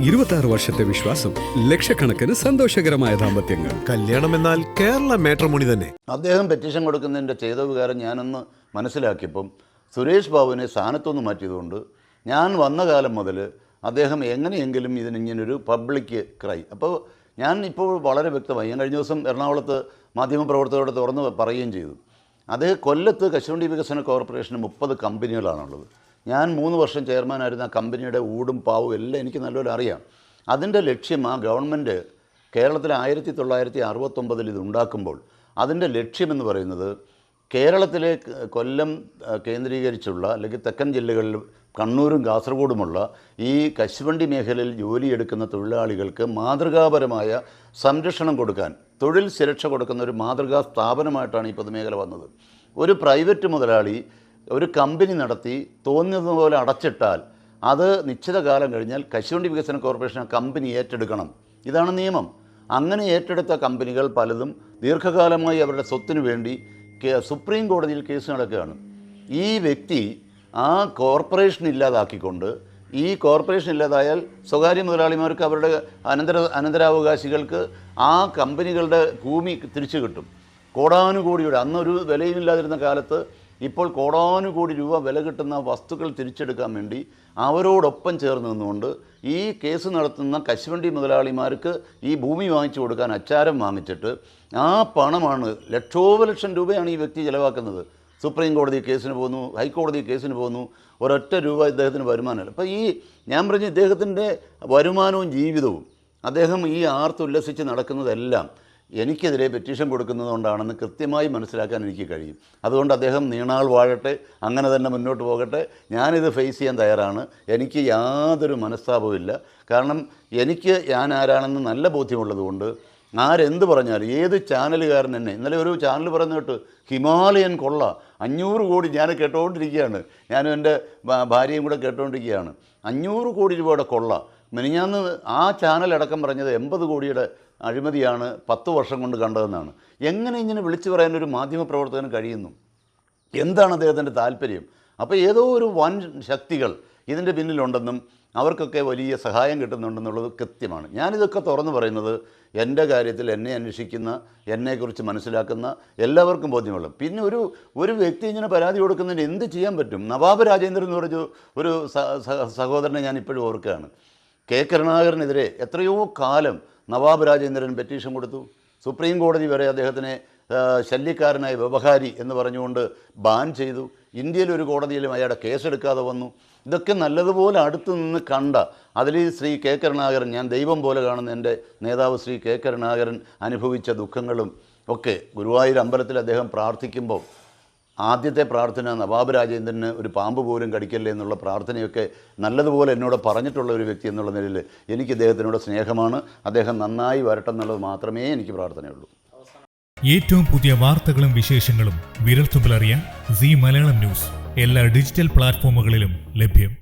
26 വർഷത്തെ വിശ്വാസം, ലക്ഷക്കണക്കിന് സന്തോഷകരമായ ദാമ്പത്യങ്ങൾ. കല്യാണം എന്നാൽ കേരള മാട്രിമോണി തന്നെ. അദ്ദേഹം പെറ്റീഷൻ കൊടുക്കുന്നതിൻ്റെ ചെയ്ത വികാരം ഞാനൊന്ന് മനസ്സിലാക്കിയപ്പം സുരേഷ് ബാബുവിനെ സ്ഥാനത്തൊന്ന് മാറ്റിയതുകൊണ്ട് ഞാൻ വന്ന കാലം മുതൽ അദ്ദേഹം എങ്ങനെയെങ്കിലും ഇതിനിങ്ങനൊരു പബ്ലിക് ക്രൈ. അപ്പോൾ ഞാൻ ഇപ്പോൾ വളരെ വ്യക്തമായി, ഞാൻ കഴിഞ്ഞ ദിവസം എറണാകുളത്ത് മാധ്യമപ്രവർത്തകരോട് തുറന്ന് പറയുകയും ചെയ്തു. അത് കൊല്ലത്ത് കശുവണ്ടി വികസന കോർപ്പറേഷന് 30 കമ്പനികളാണുള്ളത്. ഞാൻ 3 വർഷം ചെയർമാനായിരുന്ന ആ കമ്പനിയുടെ ഊടും പാവും എല്ലാം എനിക്ക് നല്ലപോലെ അറിയാം. അതിൻ്റെ ലക്ഷ്യം, ആ ഗവൺമെൻറ് കേരളത്തിൽ 1969 ഇത് ഉണ്ടാക്കുമ്പോൾ അതിൻ്റെ ലക്ഷ്യമെന്ന് പറയുന്നത് കേരളത്തിലെ കൊല്ലം കേന്ദ്രീകരിച്ചുള്ള അല്ലെങ്കിൽ തെക്കൻ ജില്ലകളിൽ കണ്ണൂരും കാസർഗോഡുമുള്ള ഈ കശുവണ്ടി മേഖലയിൽ ജോലിയെടുക്കുന്ന തൊഴിലാളികൾക്ക് മാതൃകാപരമായ സംരക്ഷണം കൊടുക്കാൻ, തൊഴിൽ സുരക്ഷ കൊടുക്കുന്ന ഒരു മാതൃകാ സ്ഥാപനമായിട്ടാണ് ഈ പൊതുമേഖല വന്നത്. ഒരു പ്രൈവറ്റ് മുതലാളി ഒരു കമ്പനി നടത്തി തോന്നുന്നതുപോലെ അടച്ചിട്ടാൽ അത് നിശ്ചിത കാലം കഴിഞ്ഞാൽ കശുവണ്ടി വികസന കോർപ്പറേഷൻ ആ കമ്പനി ഏറ്റെടുക്കണം. ഇതാണ് നിയമം. അങ്ങനെ ഏറ്റെടുത്ത കമ്പനികൾ പലതും ദീർഘകാലമായി അവരുടെ സ്വത്തിനു വേണ്ടി സുപ്രീം കോടതിയിൽ കേസ് നടക്കുകയാണ്. ഈ വ്യക്തി ആ കോർപ്പറേഷൻ ഇല്ലാതാക്കിക്കൊണ്ട്, ഈ കോർപ്പറേഷൻ ഇല്ലാതായാൽ സ്വകാര്യ മുതലാളിമാർക്ക് അവരുടെ അനന്തരാവകാശികൾക്ക് ആ കമ്പനികളുടെ ഭൂമി തിരിച്ചു കിട്ടും. കോടാനുകോടിയുടെ, അന്നൊരു വിലയുമില്ലാതിരുന്ന കാലത്ത് ഇപ്പോൾ കോടാനുകോടി രൂപ വില കിട്ടുന്ന വസ്തുക്കൾ തിരിച്ചെടുക്കാൻ വേണ്ടി അവരോടൊപ്പം ചേർന്ന് നിന്നുകൊണ്ട് ഈ കേസ് നടത്തുന്ന കശുവണ്ടി മുതലാളിമാർക്ക് ഈ ഭൂമി വാങ്ങിച്ചു കൊടുക്കാൻ അച്ചാരം വാങ്ങിച്ചിട്ട് ആ പണമാണ്, ലക്ഷോപലക്ഷം രൂപയാണ് ഈ വ്യക്തി ചിലവാക്കുന്നത്. സുപ്രീം കോടതി കേസിന് പോകുന്നു, ഹൈക്കോടതി കേസിന് പോകുന്നു, ഒരൊറ്റ രൂപ ഇദ്ദേഹത്തിന് വരുമാനമല്ല. അപ്പോൾ ഈ ഞാൻ പറഞ്ഞ ഇദ്ദേഹത്തിൻ്റെ വരുമാനവും ജീവിതവും, അദ്ദേഹം ഈ ആർത്തുല്ലസിച്ച് നടക്കുന്നതെല്ലാം എനിക്കെതിരെ പെറ്റീഷൻ കൊടുക്കുന്നതുകൊണ്ടാണെന്ന് കൃത്യമായി മനസ്സിലാക്കാൻ എനിക്ക് കഴിയും. അതുകൊണ്ട് അദ്ദേഹം നീണാൾ വാഴട്ടെ, അങ്ങനെ തന്നെ മുന്നോട്ട് പോകട്ടെ. ഞാനിത് ഫേസ് ചെയ്യാൻ തയ്യാറാണ്. എനിക്ക് യാതൊരു മനസ്താപവുമില്ല. കാരണം എനിക്ക് ഞാൻ ആരാണെന്ന് നല്ല ബോധ്യമുള്ളതുകൊണ്ട് ആരെന്ത് പറഞ്ഞാലും, ഏത് ചാനലുകാരൻ എന്നെ, ഇന്നലെ ഒരു ചാനൽ പറയുന്ന കേട്ട് ഹിമാലയൻ കൊള്ള 500 കോടി ഞാൻ കേട്ടുകൊണ്ടിരിക്കുകയാണ്, ഞാനും എൻ്റെ ഭാര്യയും കൂടെ കേട്ടുകൊണ്ടിരിക്കുകയാണ്. 500 കോടി രൂപയുടെ കൊള്ള. മിനിഞ്ഞാന്ന് ആ ചാനലടക്കം പറഞ്ഞത് 80 കോടിയുടെ അഴിമതിയാണ് 10 വർഷം കൊണ്ട് കണ്ടതെന്നാണ്. എങ്ങനെ ഇങ്ങനെ വിളിച്ചു പറയാനൊരു മാധ്യമപ്രവർത്തകന് കഴിയുന്നു? എന്താണ് അദ്ദേഹത്തിൻ്റെ താല്പര്യം? അപ്പോൾ ഏതോ ഒരു വൻ ശക്തികൾ ഇതിൻ്റെ പിന്നിലുണ്ടെന്നും അവർക്കൊക്കെ വലിയ സഹായം കിട്ടുന്നുണ്ടെന്നുള്ളത് കൃത്യമാണ്. ഞാനിതൊക്കെ തുറന്നു പറയുന്നത് എൻ്റെ കാര്യത്തിൽ എന്നെ അന്വേഷിക്കുന്ന, എന്നെക്കുറിച്ച് മനസ്സിലാക്കുന്ന എല്ലാവർക്കും ബോധ്യമുള്ളൂ. പിന്നെ ഒരു വ്യക്തി ഇങ്ങനെ പരാതി കൊടുക്കുന്നതിന് എന്ത് ചെയ്യാൻ പറ്റും? നവാബ് രാജേന്ദ്രൻ എന്ന് പറഞ്ഞ ഒരു സഹോദരനെ ഞാൻ ഇപ്പോഴും ഓർക്കുകയാണ്. കെ കരുണാകരനെതിരെ എത്രയോ കാലം നവാബ് രാജേന്ദ്രൻ പെറ്റീഷൻ കൊടുത്തു. സുപ്രീം കോടതി വരെ അദ്ദേഹത്തിനെ ശല്യക്കാരനായ വ്യവഹാരി എന്ന് പറഞ്ഞുകൊണ്ട് ബാൻ ചെയ്തു. ഇന്ത്യയിലെ ഒരു കോടതിയിലും അയാളുടെ കേസെടുക്കാതെ വന്നു. ഇതൊക്കെ നല്ലതുപോലെ അടുത്ത് നിന്ന് കണ്ട, അതിൽ ശ്രീ കെ കരുണാകരൻ, ഞാൻ ദൈവം പോലെ കാണുന്ന എൻ്റെ നേതാവ് ശ്രീ കെ കരുണാകരൻ അനുഭവിച്ച ദുഃഖങ്ങളും ഒക്കെ, ഗുരുവായൂർ അമ്പലത്തിൽ അദ്ദേഹം പ്രാർത്ഥിക്കുമ്പോൾ ആദ്യത്തെ പ്രാർത്ഥന നവാബ് രാജേന്ദ്രന് ഒരു പാമ്പ് പോലും കടിക്കല്ലേ എന്നുള്ള പ്രാർത്ഥനയൊക്കെ നല്ലതുപോലെ എന്നോട് പറഞ്ഞിട്ടുള്ള ഒരു വ്യക്തി എന്നുള്ള നിലയിൽ എനിക്ക് ഇദ്ദേഹത്തിനോട് സ്നേഹമാണ്. അദ്ദേഹം നന്നായി വരട്ടെ എന്നുള്ളത് മാത്രമേ എനിക്ക് പ്രാർത്ഥനയുള്ളൂ. ഏറ്റവും പുതിയ വാർത്തകളും വിശേഷങ്ങളും വിരൽത്തുമ്പിലറിയാൻ സീ മലയാളം ന്യൂസ് എല്ലാ ഡിജിറ്റൽ പ്ലാറ്റ്ഫോമുകളിലും ലഭ്യം.